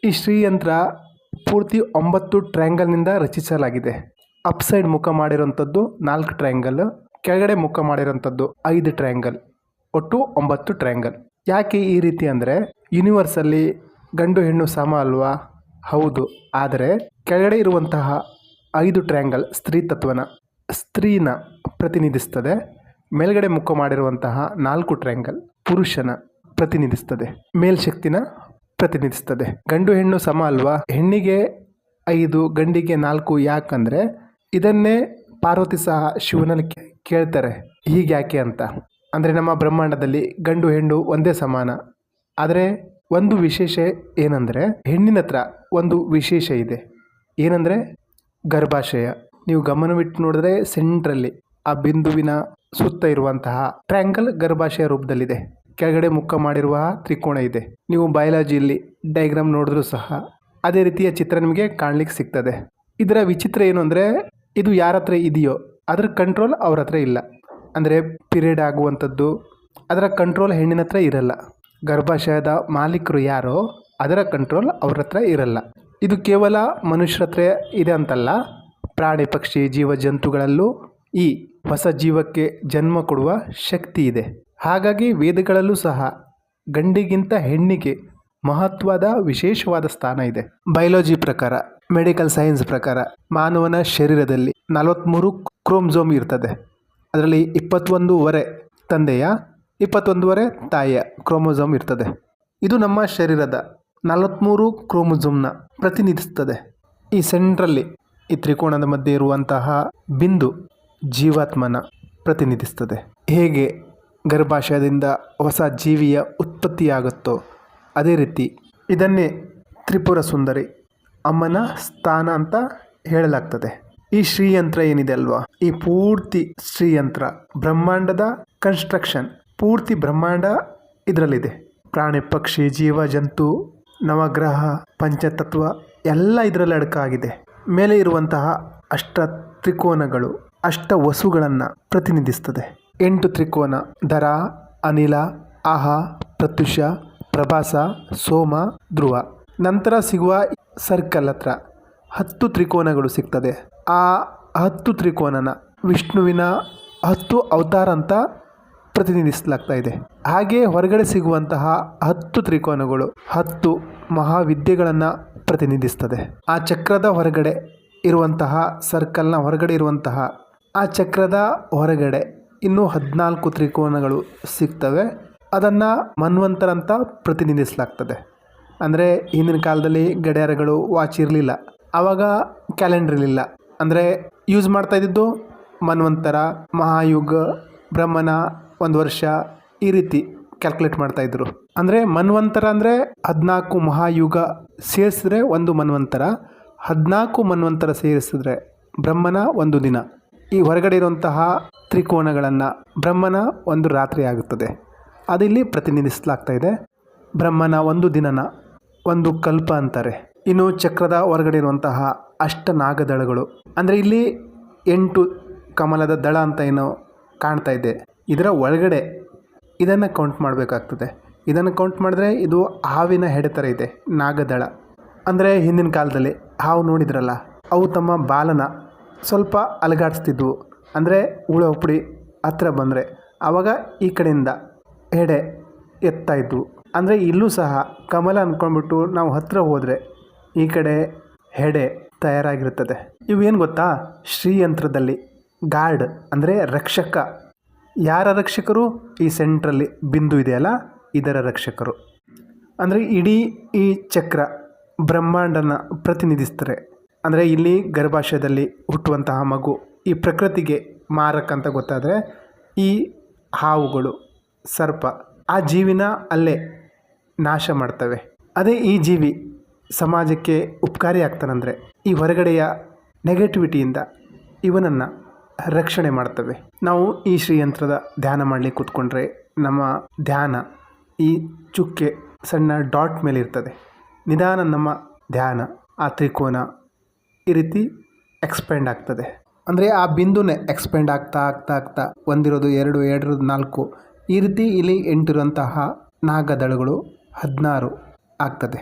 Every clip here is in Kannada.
ಈ ಶ್ರೀಯಂತ್ರ ಪೂರ್ತಿ 9 ಟ್ರಯಾಂಗಲ್ನಿಂದ ರಚಿಸಲಾಗಿದೆ. ಅಪ್ಸೈಡ್ ಮುಖ ಮಾಡಿರೋಂಥದ್ದು 4 ಟ್ರಯಾಂಗಲ್, ಕೆಳಗಡೆ ಮುಖ ಮಾಡಿರೋಂಥದ್ದು 5 ಟ್ರಯಾಂಗಲ್, ಒಟ್ಟು 9 ಟ್ರಯಾಂಗಲ್. ಯಾಕೆ ಈ ರೀತಿ ಅಂದರೆ ಯೂನಿವರ್ಸಲ್ಲಿ ಗಂಡು ಹೆಣ್ಣು ಸಮ ಅಲ್ವಾ? ಹೌದು. ಆದರೆ ಕೆಳಗಡೆ ಇರುವಂತಹ 5 ಟ್ರಯಾಂಗಲ್ ಸ್ತ್ರೀ ತತ್ವನ, ಸ್ತ್ರೀನ ಪ್ರತಿನಿಧಿಸ್ತದೆ. ಮೇಲ್ಗಡೆ ಮುಖ ಮಾಡಿರುವಂತಹ 4 ಟ್ರಯಾಂಗಲ್ ಪುರುಷನ ಪ್ರತಿನಿಧಿಸ್ತದೆ, ಮೇಲ್ಶಕ್ತಿನ ಪ್ರತಿನಿಧಿಸ್ತದೆ. ಗಂಡು ಹೆಣ್ಣು ಸಮ ಅಲ್ವಾ? ಹೆಣ್ಣಿಗೆ 5 ಗಂಡಿಗೆ 4 ಯಾಕಂದರೆ ಇದನ್ನೇ ಪಾರ್ವತಿ ಸಹ ಶಿವನಲ್ಲಿ ಕೇಳ್ತಾರೆ, ಹೀಗ್ಯಾಕೆ ಅಂತ. ಅಂದರೆ ನಮ್ಮ ಬ್ರಹ್ಮಾಂಡದಲ್ಲಿ ಗಂಡು ಹೆಣ್ಣು ಒಂದೇ ಸಮಾನ. ಆದರೆ ಒಂದು ವಿಶೇಷ ಏನಂದರೆ ಹೆಣ್ಣಿನ ಹತ್ರ ಒಂದು ವಿಶೇಷ ಇದೆ. ಏನಂದರೆ ಗರ್ಭಾಶಯ. ನೀವು ಗಮನವಿಟ್ಟು ನೋಡಿದ್ರೆ ಸೆಂಟ್ರಲ್ಲಿ ಆ ಬಿಂದುವಿನ ಸುತ್ತ ಇರುವಂತಹ ಟ್ರಯಾಂಗಲ್ ಗರ್ಭಾಶಯ ರೂಪದಲ್ಲಿದೆ. ಕೆಳಗಡೆ ಮುಖ ಮಾಡಿರುವ ತ್ರಿಕೋಣ ಇದೆ. ನೀವು ಬಯಾಲಜಿಯಲ್ಲಿ ಡಯಾಗ್ರಾಮ್ ನೋಡಿದ್ರೂ ಸಹ ಅದೇ ರೀತಿಯ ಚಿತ್ರ ನಿಮಗೆ ಕಾಣಲಿಕ್ಕೆ ಸಿಗ್ತದೆ. ಇದರ ವಿಚಿತ್ರ ಏನು ಅಂದರೆ ಇದು ಯಾರ ಹತ್ರ ಇದೆಯೋ ಅದರ ಕಂಟ್ರೋಲ್ ಅವ್ರ ಹತ್ರ ಇಲ್ಲ. ಅಂದರೆ ಪೀರಿಯಡ್ ಆಗುವಂಥದ್ದು ಅದರ ಕಂಟ್ರೋಲ್ ಹೆಣ್ಣಿನ ಹತ್ರ ಇರಲ್ಲ. ಗರ್ಭಾಶಯದ ಮಾಲೀಕರು ಯಾರೋ ಅದರ ಕಂಟ್ರೋಲ್ ಅವ್ರ ಹತ್ರ ಇರಲ್ಲ. ಇದು ಕೇವಲ ಮನುಷ್ಯರ ಹತ್ರ ಇದೆ ಅಂತಲ್ಲ, ಪ್ರಾಣಿ ಪಕ್ಷಿ ಜೀವ ಜಂತುಗಳಲ್ಲೂ ಈ ಹೊಸ ಜೀವಕ್ಕೆ ಜನ್ಮ ಕೊಡುವ ಶಕ್ತಿ ಇದೆ. ಹಾಗಾಗಿ ವೇದಗಳಲ್ಲೂ ಸಹ ಗಂಡಿಗಿಂತ ಹೆಣ್ಣಿಗೆ ಮಹತ್ವದ ವಿಶೇಷವಾದ ಸ್ಥಾನ ಇದೆ. ಬಯಾಲಜಿ ಪ್ರಕಾರ, ಮೆಡಿಕಲ್ ಸೈನ್ಸ್ ಪ್ರಕಾರ ಮಾನವನ ಶರೀರದಲ್ಲಿ 43 ಕ್ರೋಮೋಸೋಮ್ ಇರ್ತದೆ. ಅದರಲ್ಲಿ 21 ತಂದೆಯ 21 ತಾಯಿಯ ಕ್ರೋಮೋಸೋಮ್ ಇರ್ತದೆ. ಇದು ನಮ್ಮ ಶರೀರದ 43 ಕ್ರೋಮೋಸೋಮ್ನ ಪ್ರತಿನಿಧಿಸ್ತದೆ. ಈ ಸೆಂಟ್ರಲ್ಲಿ ಈ ತ್ರಿಕೋಣದ ಮಧ್ಯೆ ಇರುವಂತಹ ಬಿಂದು ಜೀವಾತ್ಮನ ಪ್ರತಿನಿಧಿಸ್ತದೆ. ಹೇಗೆ ಗರ್ಭಾಶಯದಿಂದ ಹೊಸ ಜೀವಿಯ ಉತ್ಪತ್ತಿಯಾಗುತ್ತೋ ಅದೇ ರೀತಿ ಇದನ್ನೇ ತ್ರಿಪುರ ಸುಂದರಿ ಅಮ್ಮನ ಸ್ಥಾನ ಅಂತ ಹೇಳಲಾಗ್ತದೆ. ಈ ಶ್ರೀಯಂತ್ರ ಏನಿದೆ ಅಲ್ವಾ, ಈ ಪೂರ್ತಿ ಶ್ರೀಯಂತ್ರ ಬ್ರಹ್ಮಾಂಡದ ಕನ್ಸ್ಟ್ರಕ್ಷನ್, ಪೂರ್ತಿ ಬ್ರಹ್ಮಾಂಡ ಇದರಲ್ಲಿದೆ. ಪ್ರಾಣಿ ಪಕ್ಷಿ ಜೀವ ಜಂತು ನವಗ್ರಹ ಪಂಚತತ್ವ ಎಲ್ಲ ಇದರಲ್ಲಿ ಅಡಕಾಗಿದೆ. ಮೇಲೆ ಇರುವಂತಹ ಅಷ್ಟ ತ್ರಿಕೋನಗಳು ಅಷ್ಟ ವಸುಗಳನ್ನು ಪ್ರತಿನಿಧಿಸ್ತದೆ. 8 ತ್ರಿಕೋನ ಧರ, ಅನಿಲ, ಆಹ, ಪ್ರತ್ಯುಷ, ಪ್ರಭಾಸ, ಸೋಮ, ಧ್ರುವ. ನಂತರ ಸಿಗುವ ಸರ್ಕಲ್ ಹತ್ರ 10 ತ್ರಿಕೋನಗಳು ಸಿಗ್ತದೆ. ಆ 10 ತ್ರಿಕೋನನ ವಿಷ್ಣುವಿನ 10 ಅವತಾರ ಅಂತ ಪ್ರತಿನಿಧಿಸಲಾಗ್ತಾ ಇದೆ. ಹಾಗೆ ಹೊರಗಡೆ ಸಿಗುವಂತಹ 10 ತ್ರಿಕೋನಗಳು 10 ಮಹಾವಿದ್ಯೆಗಳನ್ನು ಪ್ರತಿನಿಧಿಸ್ತದೆ. ಆ ಚಕ್ರದ ಹೊರಗಡೆ ಇರುವಂತಹ ಸರ್ಕಲ್ನ ಹೊರಗಡೆ ಇರುವಂತಹ ಆ ಚಕ್ರದ ಹೊರಗಡೆ ಇನ್ನೂ 14 ತ್ರಿಕೋನಗಳು ಸಿಗ್ತವೆ. ಅದನ್ನು ಮನ್ವಂತರ ಅಂತ ಪ್ರತಿನಿಧಿಸಲಾಗ್ತದೆ. ಅಂದರೆ ಹಿಂದಿನ ಕಾಲದಲ್ಲಿ ಗಡಿಯಾರಗಳು, ವಾಚ್ ಇರಲಿಲ್ಲ, ಆವಾಗ ಕ್ಯಾಲೆಂಡರ್ ಇರಲಿಲ್ಲ. ಅಂದರೆ ಯೂಸ್ ಮಾಡ್ತಾ ಇದ್ದಿದ್ದು ಮನ್ವಂತರ, ಮಹಾಯುಗ, ಬ್ರಹ್ಮನ 1 ವರ್ಷ ಈ ರೀತಿ ಕ್ಯಾಲ್ಕುಲೇಟ್ ಮಾಡ್ತಾಯಿದ್ರು. ಅಂದರೆ ಮನ್ವಂತರ ಅಂದರೆ 14 ಮಹಾಯುಗ ಸೇರಿಸಿದ್ರೆ 1 ಮನ್ವಂತರ, 14 ಮನ್ವಂತರ ಸೇರಿಸಿದ್ರೆ ಬ್ರಹ್ಮನ 1 ದಿನ. ಈ ಹೊರಗಡೆ ಇರುವಂತಹ ತ್ರಿಕೋನಗಳನ್ನು ಬ್ರಹ್ಮನ 1 ರಾತ್ರಿ ಆಗುತ್ತದೆ. ಅದಿಲ್ಲಿ ಪ್ರತಿನಿಧಿಸಲಾಗ್ತಾ ಇದೆ. ಬ್ರಹ್ಮನ 1 ದಿನನ 1 ಕಲ್ಪ ಅಂತಾರೆ. ಇನ್ನು ಚಕ್ರದ ಹೊರಗಡೆ ಇರುವಂತಹ ಅಷ್ಟನಾಗದಳಗಳು, ಅಂದರೆ ಇಲ್ಲಿ 8 ಕಮಲದ ದಳ ಅಂತ ಏನೋ ಕಾಣ್ತಾ ಇದೆ, ಇದರ ಒಳಗಡೆ ಇದನ್ನು ಕೌಂಟ್ ಮಾಡಬೇಕಾಗ್ತದೆ. ಇದನ್ನು ಕೌಂಟ್ ಮಾಡಿದ್ರೆ ಇದು ಹಾವಿನ ಹೆಡೆ ಥರ ಇದೆ, ನಾಗದಳ. ಅಂದರೆ ಹಿಂದಿನ ಕಾಲದಲ್ಲಿ ಹಾವು ನೋಡಿದ್ರಲ್ಲ, ಅವು ತಮ್ಮ ಬಾಲನ ಸ್ವಲ್ಪ ಅಲುಗಾಡಿಸ್ತಿದ್ವು. ಅಂದರೆ ಹುಳ ಹುಪ್ಪಡಿ ಹತ್ರ ಬಂದರೆ ಆವಾಗ ಈ ಕಡೆಯಿಂದ ಹೆಡೆ ಎತ್ತಾ ಇದ್ವು. ಅಂದರೆ ಇಲ್ಲೂ ಸಹ ಕಮಲ ಅಂದ್ಕೊಂಡ್ಬಿಟ್ಟು ನಾವು ಹತ್ತಿರ ಹೋದರೆ ಈ ಕಡೆ ಹೆಡೆ ತಯಾರಾಗಿರುತ್ತದೆ. ಇವೇನು ಗೊತ್ತಾ, ಶ್ರೀಯಂತ್ರದಲ್ಲಿ ಗಾರ್ಡ್ ಅಂದರೆ ರಕ್ಷಕ. ಯಾರ ರಕ್ಷಕರು? ಈ ಸೆಂಟ್ರಲ್ಲಿ ಬಿಂದು ಇದೆಯಲ್ಲ ಇದರ ರಕ್ಷಕರು. ಅಂದರೆ ಇಡೀ ಈ ಚಕ್ರ ಬ್ರಹ್ಮಾಂಡನ ಪ್ರತಿನಿಧಿಸ್ತಾರೆ. ಅಂದರೆ ಇಲ್ಲಿ ಗರ್ಭಾಶಯದಲ್ಲಿ ಹುಟ್ಟುವಂತಹ ಮಗು ಈ ಪ್ರಕೃತಿಗೆ ಮಾರಕ ಅಂತ ಗೊತ್ತಾದರೆ ಈ ಹಾವುಗಳು, ಸರ್ಪ ಆ ಜೀವಿನ ಅಲ್ಲೇ ನಾಶ ಮಾಡ್ತವೆ. ಅದೇ ಈ ಜೀವಿ ಸಮಾಜಕ್ಕೆ ಉಪಕಾರಿ ಆಗ್ತಾನಂದರೆ ಈ ಹೊರಗಡೆಯ ನೆಗೆಟಿವಿಟಿಯಿಂದ ಇವನನ್ನು ರಕ್ಷಣೆ ಮಾಡ್ತವೆ. ನಾವು ಈ ಶ್ರೀಯಂತ್ರದ ಧ್ಯಾನ ಮಾಡಲಿಕ್ಕೆ ಕೂತ್ಕೊಂಡ್ರೆ ನಮ್ಮ ಧ್ಯಾನ ಈ ಚುಕ್ಕೆ ಸಣ್ಣ ಡಾಟ್ ಮೇಲೆ ಇರ್ತದೆ. ನಿಧಾನ ನಮ್ಮ ಧ್ಯಾನ ಆ ತ್ರಿಕೋನ ಈ ರೀತಿ ಎಕ್ಸ್ಪ್ಯಾಂಡ್ ಆಗ್ತದೆ. ಅಂದರೆ ಆ ಬಿಂದುನೇ ಎಕ್ಸ್ಪ್ಯಾಂಡ್ ಆಗ್ತಾ ಆಗ್ತಾ ಆಗ್ತಾ 1 ಇರೋದು 2, 2 ಇರೋದು 4 ಈ ರೀತಿ ಇಲ್ಲಿ 8 ಇರುವಂತಹ ನಾಗದಳಗಳು 16 ಆಗ್ತದೆ.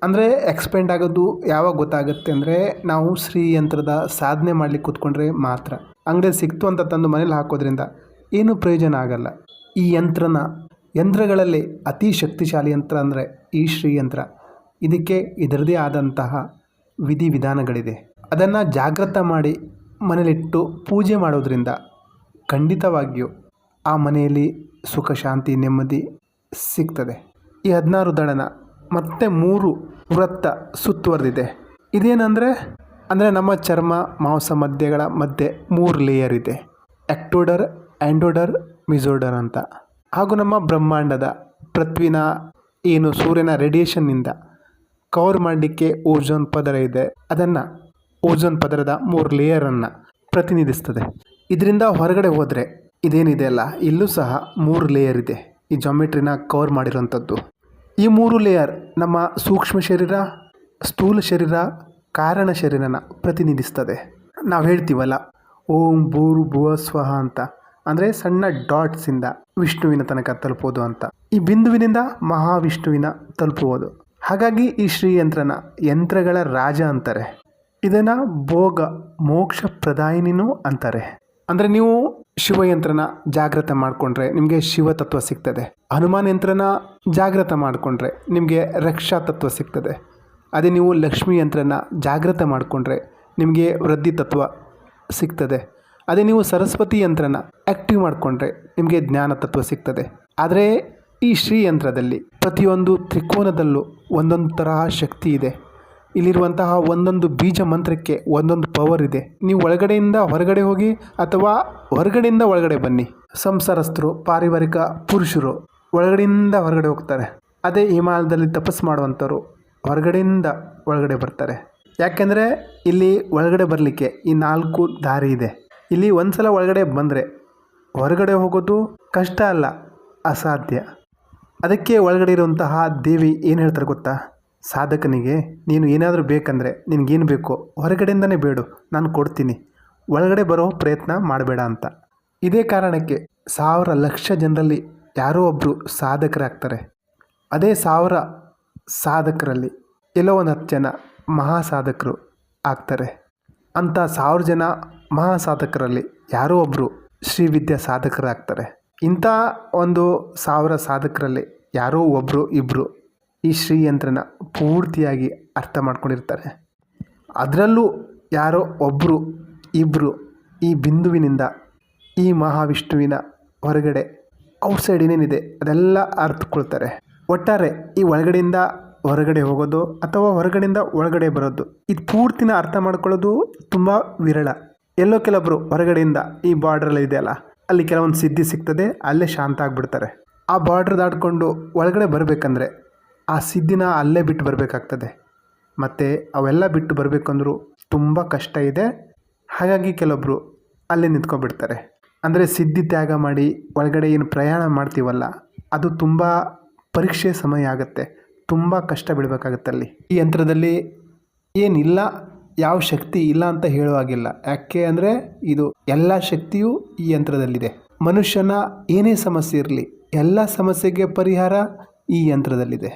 ಅಂದರೆ ಎಕ್ಸ್ಪೆಂಡ್ ಆಗೋದು ಯಾವಾಗ ಗೊತ್ತಾಗುತ್ತೆ ಅಂದರೆ ನಾವು ಶ್ರೀಯಂತ್ರದ ಸಾಧನೆ ಮಾಡಲಿಕ್ಕೆ ಕೂತ್ಕೊಂಡ್ರೆ ಮಾತ್ರ. ಅಂಗಡಿಯಲ್ಲಿ ಸಿಕ್ತು ಅಂತ ತಂದು ಮನೇಲಿ ಹಾಕೋದ್ರಿಂದ ಏನೂ ಪ್ರಯೋಜನ ಆಗಲ್ಲ. ಈ ಯಂತ್ರಗಳಲ್ಲಿ ಅತಿ ಶಕ್ತಿಶಾಲಿ ಯಂತ್ರ ಅಂದರೆ ಈ ಶ್ರೀಯಂತ್ರ. ಇದಕ್ಕೆ ಇದರದೇ ಆದಂತಹ ವಿಧಿವಿಧಾನಗಳಿದೆ. ಅದನ್ನು ಜಾಗೃತ ಮಾಡಿ ಮನೇಲಿಟ್ಟು ಪೂಜೆ ಮಾಡೋದ್ರಿಂದ ಖಂಡಿತವಾಗಿಯೂ ಆ ಮನೆಯಲ್ಲಿ ಸುಖ ಶಾಂತಿ ನೆಮ್ಮದಿ ಸಿಗ್ತದೆ. ಈ 16 ದಳನ ಮತ್ತು 3 ವೃತ್ತ ಸುತ್ತುವರೆದಿದೆ. ಇದೇನೆಂದರೆ ನಮ್ಮ ಚರ್ಮ ಮಾಂಸ ಮಧ್ಯಗಳ ಮಧ್ಯೆ 3 ಲೇಯರ್ ಇದೆ. ಎಕ್ಟೋಡರ್, ಆ್ಯಂಡೋಡರ್, ಮಿಸೋಡರ್ ಅಂತ. ಹಾಗೂ ನಮ್ಮ ಬ್ರಹ್ಮಾಂಡದ ಪೃಥ್ವಿನ ಏನು ಸೂರ್ಯನ ರೇಡಿಯೇಷನ್ನಿಂದ ಕವರ್ ಮಾಡಲಿಕ್ಕೆ ಓಝೋನ್ ಪದರ ಇದೆ. ಅದನ್ನು ಓಝೋನ್ ಪದರದ 3 ಲೇಯರನ್ನು ಪ್ರತಿನಿಧಿಸ್ತದೆ. ಇದರಿಂದ ಹೊರಗಡೆ ಹೋದರೆ ಇದೇನಿದೆ ಅಲ್ಲ, ಇಲ್ಲೂ ಸಹ 3 ಲೇಯರ್ ಇದೆ. ಈ ಜಾಮೆಟ್ರಿನ ಕವರ್ ಮಾಡಿರೋಂಥದ್ದು. ಈ 3 ಲೇಯರ್ ನಮ್ಮ ಸೂಕ್ಷ್ಮ ಶರೀರ, ಸ್ಥೂಲ ಶರೀರ, ಕಾರಣ ಶರೀರನ ಪ್ರತಿನಿಧಿಸ್ತದೆ. ನಾವು ಹೇಳ್ತೀವಲ್ಲ ಓಂ ಭೂರ್ ಭುವ ಸ್ವಹ ಅಂತ, ಅಂದರೆ ಸಣ್ಣ ಡಾಟ್ಸಿಂದ ವಿಷ್ಣುವಿನ ತನಕ ತಲುಪೋದು ಅಂತ. ಈ ಬಿಂದುವಿನಿಂದ ಮಹಾವಿಷ್ಣುವಿನ ತಲುಪುವುದು. ಹಾಗಾಗಿ ಈ ಶ್ರೀಯಂತ್ರನ ಯಂತ್ರಗಳ ರಾಜ ಅಂತಾರೆ. ಇದನ್ನು ಭೋಗ ಮೋಕ್ಷ ಪ್ರದಾಯಿನಿನೂ ಅಂತಾರೆ. ಅಂದರೆ ನೀವು ಶಿವಯಂತ್ರನ ಜಾಗೃತ ಮಾಡಿಕೊಂಡ್ರೆ ನಿಮಗೆ ಶಿವತತ್ವ ಸಿಗ್ತದೆ. ಹನುಮಾನ್ ಯಂತ್ರನ ಜಾಗೃತ ಮಾಡಿಕೊಂಡ್ರೆ ನಿಮಗೆ ರಕ್ಷಾ ತತ್ವ ಸಿಗ್ತದೆ. ಅದೇ ನೀವು ಲಕ್ಷ್ಮೀ ಯಂತ್ರನ ಜಾಗೃತ ಮಾಡಿಕೊಂಡ್ರೆ ನಿಮಗೆ ವೃದ್ಧಿ ತತ್ವ ಸಿಗ್ತದೆ. ಅದೇ ನೀವು ಸರಸ್ವತಿ ಯಂತ್ರನ ಆ್ಯಕ್ಟಿವ್ ಮಾಡಿಕೊಂಡ್ರೆ ನಿಮಗೆ ಜ್ಞಾನ ತತ್ವ ಸಿಗ್ತದೆ. ಆದರೆ ಈ ಶ್ರೀಯಂತ್ರದಲ್ಲಿ ಪ್ರತಿಯೊಂದು ತ್ರಿಕೋನದಲ್ಲೂ ಒಂದೊಂದು ತರಹ ಶಕ್ತಿ ಇದೆ. ಇಲ್ಲಿರುವಂತಹ ಒಂದೊಂದು ಬೀಜ ಮಂತ್ರಕ್ಕೆ ಒಂದೊಂದು ಪವರ್ ಇದೆ. ನೀವು ಒಳಗಡೆಯಿಂದ ಹೊರಗಡೆ ಹೋಗಿ ಅಥವಾ ಹೊರಗಡೆಯಿಂದ ಒಳಗಡೆ ಬನ್ನಿ. ಸಂಸಾರಸ್ಥರು, ಪಾರಿವಾರಿಕ ಪುರುಷರು ಒಳಗಡೆಯಿಂದ ಹೊರಗಡೆ ಹೋಗ್ತಾರೆ. ಅದೇ ಹಿಮಾಲಯದಲ್ಲಿ ತಪಸ್ಸು ಮಾಡುವಂಥವ್ರು ಹೊರಗಡೆಯಿಂದ ಒಳಗಡೆ ಬರ್ತಾರೆ. ಯಾಕೆಂದರೆ ಇಲ್ಲಿ ಒಳಗಡೆ ಬರಲಿಕ್ಕೆ ಈ 4 ದಾರಿ ಇದೆ. ಇಲ್ಲಿ ಒಂದು ಸಲ ಒಳಗಡೆ ಬಂದರೆ ಹೊರಗಡೆ ಹೋಗೋದು ಕಷ್ಟ ಅಲ್ಲ, ಅಸಾಧ್ಯ. ಅದಕ್ಕೆ ಒಳಗಡೆ ಇರುವಂತಹ ದೇವಿ ಏನು ಹೇಳ್ತಾರೆ ಗೊತ್ತಾ? ಸಾಧಕನಿಗೆ ನೀನು ಏನಾದರೂ ಬೇಕಂದರೆ ನಿನಗೇನು ಬೇಕೋ ಹೊರಗಡೆಯಿಂದನೇ ಬೇಡು, ನಾನು ಕೊಡ್ತೀನಿ, ಒಳಗಡೆ ಬರೋ ಪ್ರಯತ್ನ ಮಾಡಬೇಡ ಅಂತ. ಇದೇ ಕಾರಣಕ್ಕೆ 1000 ಲಕ್ಷ ಜನರಲ್ಲಿ ಯಾರೋ ಒಬ್ಬರು ಸಾಧಕರಾಗ್ತಾರೆ. ಅದೇ 1000 ಸಾಧಕರಲ್ಲಿ ಎಲ್ಲೋ ಒಂದು 10 ಜನ ಮಹಾಸಾಧಕರು ಆಗ್ತಾರೆ. ಅಂಥ 1000 ಜನ ಮಹಾಸಾಧಕರಲ್ಲಿ ಯಾರೋ ಒಬ್ಬರು ಶ್ರೀವಿದ್ಯಾ ಸಾಧಕರಾಗ್ತಾರೆ. ಇಂಥ ಒಂದು 1000 ಸಾಧಕರಲ್ಲಿ ಯಾರೋ ಒಬ್ಬರು ಇಬ್ಬರು ಈ ಶ್ರೀಯಂತ್ರನ ಪೂರ್ತಿಯಾಗಿ ಅರ್ಥ ಮಾಡ್ಕೊಂಡಿರ್ತಾರೆ. ಅದರಲ್ಲೂ ಯಾರೋ ಒಬ್ಬರು ಇಬ್ಬರು ಈ ಬಿಂದುವಿನಿಂದ ಈ ಮಹಾವಿಷ್ಣುವಿನ ಹೊರಗಡೆ ಔಟ್ಸೈಡ್ ಏನೇನಿದೆ ಅದೆಲ್ಲ ಅರ್ಥಕೊಳ್ತಾರೆ. ಒಟ್ಟಾರೆ ಈ ಒಳಗಡೆಯಿಂದ ಹೊರಗಡೆ ಹೋಗೋದು ಅಥವಾ ಹೊರಗಡೆಯಿಂದ ಒಳಗಡೆ ಬರೋದು, ಇದು ಪೂರ್ತಿನ ಅರ್ಥ ಮಾಡ್ಕೊಳ್ಳೋದು ತುಂಬ ವಿರಳ. ಎಲ್ಲೋ ಕೆಲವೊಬ್ಬರು ಹೊರಗಡೆಯಿಂದ ಈ ಬಾರ್ಡ್ರಲ್ಲಿ ಇದೆಯಲ್ಲ ಅಲ್ಲಿ ಕೆಲವೊಂದು ಸಿದ್ಧಿ ಸಿಗ್ತದೆ, ಅಲ್ಲೇ ಶಾಂತ ಆಗಿಬಿಡ್ತಾರೆ. ಆ ಬಾರ್ಡ್ರ್ ದಾಟ್ಕೊಂಡು ಒಳಗಡೆ ಬರಬೇಕಂದ್ರೆ ಆ ಸಿದ್ಧಿನ ಅಲ್ಲೇ ಬಿಟ್ಟು ಬರಬೇಕಾಗ್ತದೆ. ಮತ್ತು ಅವೆಲ್ಲ ಬಿಟ್ಟು ಬರಬೇಕಂದ್ರೂ ತುಂಬ ಕಷ್ಟ ಇದೆ. ಹಾಗಾಗಿ ಕೆಲವೊಬ್ಬರು ಅಲ್ಲೇ ನಿಂತ್ಕೊಂಡ್ಬಿಡ್ತಾರೆ. ಅಂದರೆ ಸಿದ್ಧಿ ತ್ಯಾಗ ಮಾಡಿ ಒಳಗಡೆ ಏನು ಪ್ರಯಾಣ ಮಾಡ್ತೀವಲ್ಲ ಅದು ತುಂಬ ಪರೀಕ್ಷೆ ಸಮಯ ಆಗುತ್ತೆ, ತುಂಬ ಕಷ್ಟ ಬೀಳಬೇಕಾಗತ್ತೆ. ಅಲ್ಲಿ ಈ ಯಂತ್ರದಲ್ಲಿ ಏನಿಲ್ಲ, ಯಾವ ಶಕ್ತಿ ಇಲ್ಲ ಅಂತ ಹೇಳುವಾಗಿಲ್ಲ. ಯಾಕೆ ಅಂದರೆ ಇದು ಎಲ್ಲ ಶಕ್ತಿಯೂ ಈ ಯಂತ್ರದಲ್ಲಿದೆ. ಮನುಷ್ಯನ ಏನೇ ಸಮಸ್ಯೆ ಇರಲಿ ಎಲ್ಲ ಸಮಸ್ಯೆಗೆ ಪರಿಹಾರ ಈ ಯಂತ್ರದಲ್ಲಿದೆ.